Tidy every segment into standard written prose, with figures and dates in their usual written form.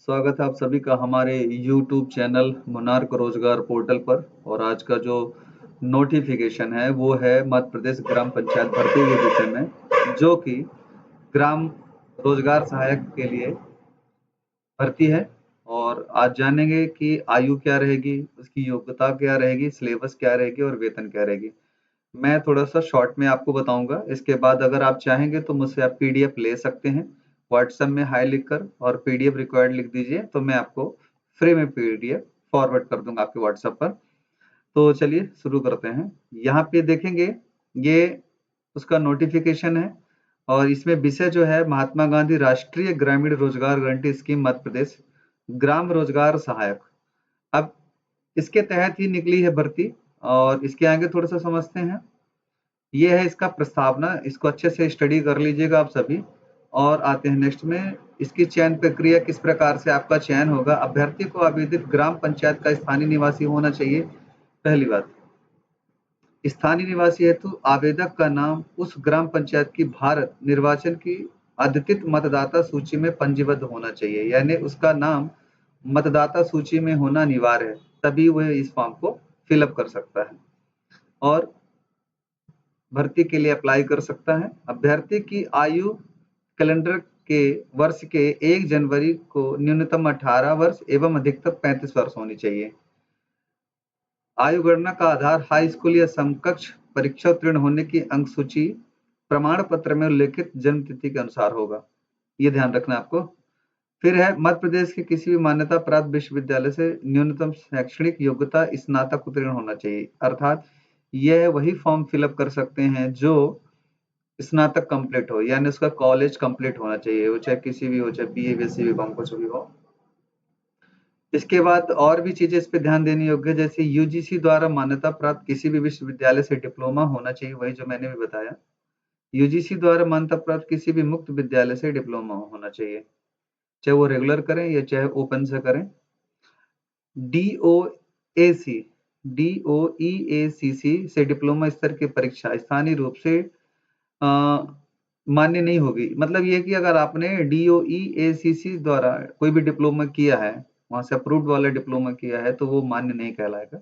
स्वागत है आप सभी का हमारे YouTube चैनल मोनार्क रोजगार पोर्टल पर। और आज का जो नोटिफिकेशन है वो है मध्य प्रदेश ग्राम पंचायत भर्ती के विषय में, जो कि ग्राम रोजगार सहायक के लिए भर्ती है। और आज जानेंगे कि आयु क्या रहेगी, उसकी योग्यता क्या रहेगी, सिलेबस क्या रहेगी और वेतन क्या रहेगी। मैं थोड़ा सा शॉर्ट में आपको बताऊंगा। इसके बाद अगर आप चाहेंगे तो मुझसे आप पीडीएफ ले सकते हैं व्हाट्सएप में हाई लिखकर, और पीडीएफ रिक्वायर्ड लिख दीजिए तो मैं आपको फ्री में पीडीएफ फॉरवर्ड कर दूंगा आपके व्हाट्सएप पर। तो चलिए शुरू करते हैं। यहाँ पे देखेंगे ये उसका नोटिफिकेशन है, और इसमें विषय जो है महात्मा गांधी राष्ट्रीय ग्रामीण रोजगार गारंटी स्कीम मध्य प्रदेश ग्राम रोजगार सहायक। अब इसके तहत ही निकली है भर्ती, और इसके आगे थोड़ा सा समझते हैं। ये है इसका प्रस्तावना, इसको अच्छे से स्टडी कर लीजिएगा आप सभी। और आते हैं नेक्स्ट में। इसकी चयन प्रक्रिया किस प्रकार से आपका चयन होगा। अभ्यर्थी को आवेदित ग्राम पंचायत का स्थानीय निवासी होना चाहिए। पहली बात, स्थानीय निवासी हेतु आवेदक का नाम उस ग्राम पंचायत की भारत निर्वाचन की अद्यतित मतदाता सूची में पंजीबद्ध होना चाहिए, यानी उसका नाम मतदाता सूची में होना अनिवार्य है, तभी वह इस फॉर्म को फिलअप कर सकता है और भर्ती के लिए अप्लाई कर सकता है। अभ्यर्थी की आयु कैलेंडर के वर्ष के 1 जनवरी को न्यूनतम 18 वर्ष एवं अधिकतम 35 वर्ष होनी चाहिए। आयु गणना का आधार हाई स्कूल या समकक्ष परीक्षा उत्तीर्ण होने की अंक सूची प्रमाण पत्र में उल्लेखित जन्म तिथि के अनुसार होगा। ये ध्यान रखना आपको। फिर है मध्य प्रदेश के किसी भी मान्यता प्राप्त विश्वविद्यालय से न्यूनतम शैक्षणिक योग्यता स्नातक उत्तीर्ण होना चाहिए। अर्थात यह वही फॉर्म फिलअप कर सकते हैं जो स्नातक कंप्लीट हो, यानी उसका कॉलेज कंप्लीट होना चाहिए, वो चाहे किसी भी हो, चाहे बीए बीएससी बीकॉम कुछ भी हो। इसके बाद और भी चीजें इस पे ध्यान देने योग्य है, जैसे यूजीसी द्वारा मान्यता प्राप्त किसी भी विश्वविद्यालय से डिप्लोमा होना चाहिए, वही जो मैंने भी बताया। यूजीसी द्वारा मान्यता प्राप्त किसी भी मुक्त विद्यालय से डिप्लोमा होना चाहिए, चाहे वो रेगुलर करें या चाहे ओपन से करें। डीओएसी डीओईएसीसी से डिप्लोमा स्तर की परीक्षा स्थानीय रूप से मान्य नहीं होगी। मतलब ये कि अगर आपने डीओईएसीसी द्वारा कोई भी डिप्लोमा किया है, वहां से अप्रूव्ड वाला डिप्लोमा किया है, तो वो मान्य नहीं कहलाएगा।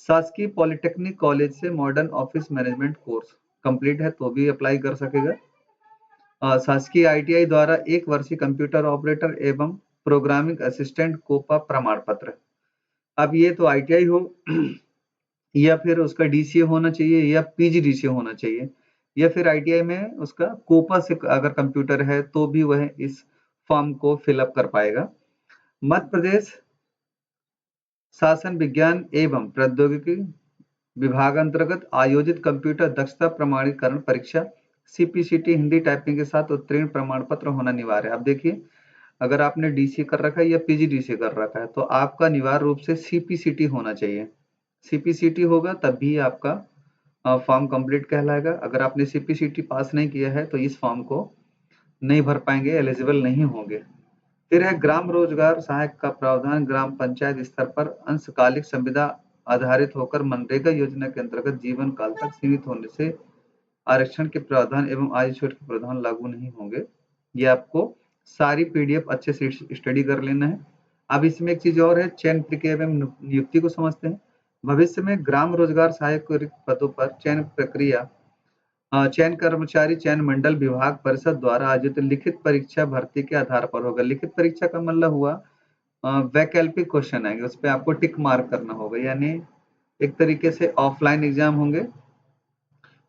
शासकीय पॉलिटेक्निक कॉलेज से modern office management course complete है तो भी अप्लाई कर सकेगा। शासकीय आईटीआई द्वारा 1 वर्षीय कंप्यूटर ऑपरेटर एवं प्रोग्रामिंग असिस्टेंट कोपा प्रमाण पत्र। अब ये तो आईटीआई हो या फिर उसका डीसीए होना चाहिए या पीजीडीसीए होना चाहिए, या फिर आईटीआई में उसका कोपा से अगर कंप्यूटर है तो भी वह इस फॉर्म को फिलअप कर पाएगा। मध्य प्रदेश शासन विज्ञान एवं प्रौद्योगिकी विभाग अंतर्गत आयोजित कंप्यूटर दक्षता प्रमाणीकरण परीक्षा सीपीसीटी हिंदी टाइपिंग के साथ उत्तीर्ण प्रमाण पत्र होना अनिवार्य है। अब देखिए, अगर आपने डीसीए कर रखा है या पीजीडीसीए कर रखा है तो आपका अनिवार्य रूप से सीपीसीटी होना चाहिए। सीपीसीटी होगा तभी आपका फॉर्म कंप्लीट कहलाएगा। अगर आपने सीपीसीटी पास नहीं किया है तो इस फॉर्म को नहीं भर पाएंगे, एलिजिबल नहीं होंगे। फिर है ग्राम रोजगार सहायक का प्रावधान ग्राम पंचायत स्तर पर अंशकालिक संविदा आधारित होकर मनरेगा योजना के अंतर्गत जीवन काल तक सीमित होने से आरक्षण के प्रावधान एवं आयु छूट के प्रावधान लागू नहीं होंगे। ये आपको सारी पीडीएफ अच्छे से स्टडी कर लेना है। अब इसमें एक चीज और है, चयन प्रक्रिया एवं नियुक्ति को समझते हैं। भविष्य में ग्राम रोजगार सहायक रिक्त पदों पर चयन प्रक्रिया चयन कर्मचारी चयन मंडल विभाग परिषद द्वारा आयोजित लिखित परीक्षा भर्ती के आधार पर होगा। लिखित परीक्षा का मतलब हुआ वैकल्पिक क्वेश्चन आएंगे, उस पर आपको टिक मार्क करना होगा, यानी एक तरीके से ऑफलाइन एग्जाम होंगे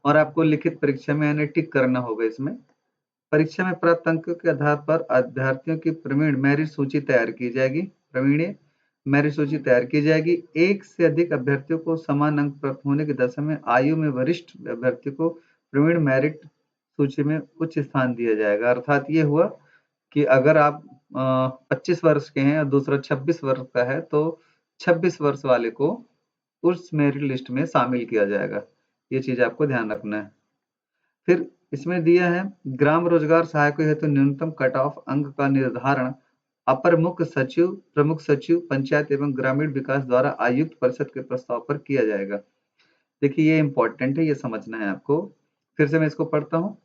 और आपको लिखित परीक्षा में यानी टिक करना होगा। इसमें परीक्षा में प्राप्त अंकों के आधार पर अभ्यर्थियों की प्रवीण मेरिट सूची तैयार की जाएगी। प्रवीण मेरिट सूची तैयार की जाएगी। एक से अधिक अभ्यर्थियों को समान अंक प्राप्त होने की दशा में आयु में वरिष्ठ अभ्यर्थी को प्रवीण मेरिट सूची में उच्च स्थान दिया जाएगा। अर्थात ये हुआ कि अगर आप 25 वर्ष के हैं और दूसरा 26 वर्ष का है तो 26 वर्ष वाले को उस मेरिट लिस्ट में शामिल किया जाएगा। ये चीज आपको ध्यान रखना है। फिर इसमें दिया है ग्राम रोजगार सहायकों हेतु न्यूनतम कट ऑफ अंक का निर्धारण अपर मुख्य सचिव प्रमुख सचिव पंचायत एवं ग्रामीण विकास द्वारा आयुक्त परिषद के प्रस्ताव पर किया जाएगा। देखिए ये इंपॉर्टेंट है, ये समझना है आपको। फिर से मैं इसको पढ़ता हूँ।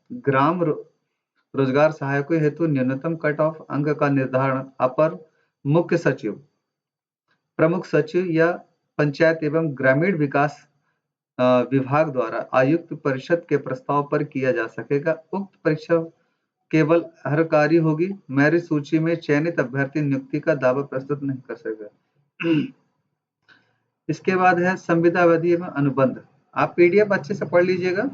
रोजगार सहायकों हेतु न्यूनतम कट ऑफ अंक का निर्धारण अपर मुख्य सचिव, प्रमुख सचिव या पंचायत एवं ग्रामीण विकास विभाग द्वारा आयुक्त परिषद के प्रस्ताव पर किया जा सकेगा। उक्त परीक्षा केवल अर्हकारी होगी। मेरिट सूची में चयनित अभ्यर्थी नियुक्ति का दावा प्रस्तुत नहीं कर सकेगा। इसके बाद है संविदा अवधि एवं अनुबंध। आप पीडीएफ अच्छे से पढ़ लीजिएगा,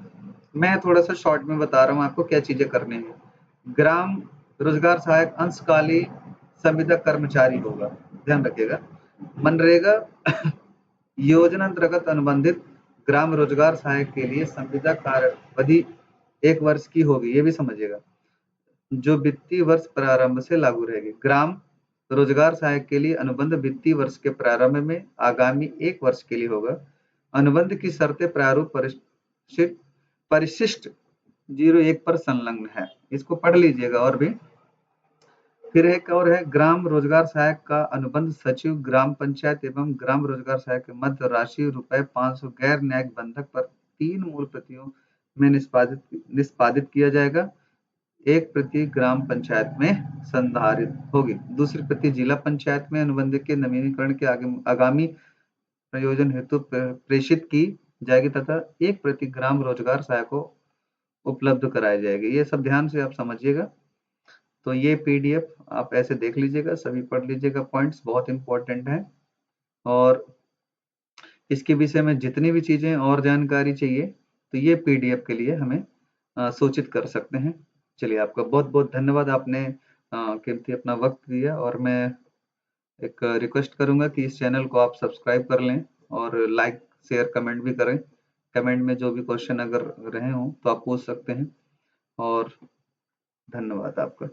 मैं थोड़ा सा शॉर्ट में बता रहा हूँ आपको क्या चीजें करनी है। ग्राम रोजगार सहायक अंशकालीन संविदा कर्मचारी होगा, ध्यान रखिएगा। मनरेगा योजना अंतर्गत अनुबंधित ग्राम रोजगार सहायक के लिए संविदा कार्यावधि 1 वर्ष की होगी, ये भी समझिएगा, जो वित्तीय वर्ष प्रारंभ से लागू रहेगी। ग्राम रोजगार सहायक के लिए अनुबंध वित्तीय वर्ष के प्रारंभ में आगामी 1 वर्ष के लिए होगा। अनुबंध की शर्तें प्रारूप परिशिष्ट 01 पर संलग्न है। इसको पढ़ लीजिएगा और भी। फिर एक और है ग्राम रोजगार सहायक का अनुबंध सचिव ग्राम पंचायत एवं ग्राम रोजगार सहायक के मध्य राशि ₹500 गैर न्यायिक बंधक पर 3 मूल प्रतियों में निष्पादित किया जाएगा। एक प्रति ग्राम पंचायत में संधारित होगी, दूसरी प्रति जिला पंचायत में अनुबंध के नवीनीकरण के आगामी प्रयोजन हेतु प्रेषित की जाएगी तथा एक प्रति ग्राम रोजगार सहायक को उपलब्ध कराई जाएगी। ये सब ध्यान से आप समझिएगा। तो ये पीडीएफ आप ऐसे देख लीजिएगा, सभी पढ़ लीजिएगा, पॉइंट्स बहुत इंपॉर्टेंट हैं। और इसके विषय में जितनी भी चीजें और जानकारी चाहिए तो ये पीडीएफ के लिए हमें सूचित कर सकते हैं। चलिए, आपका बहुत बहुत धन्यवाद, आपने कीमती अपना वक्त दिया। और मैं एक रिक्वेस्ट करूंगा कि इस चैनल को आप सब्सक्राइब कर लें और लाइक शेयर कमेंट भी करें। कमेंट में जो भी क्वेश्चन अगर रहे हों तो आप पूछ सकते हैं। और धन्यवाद आपका।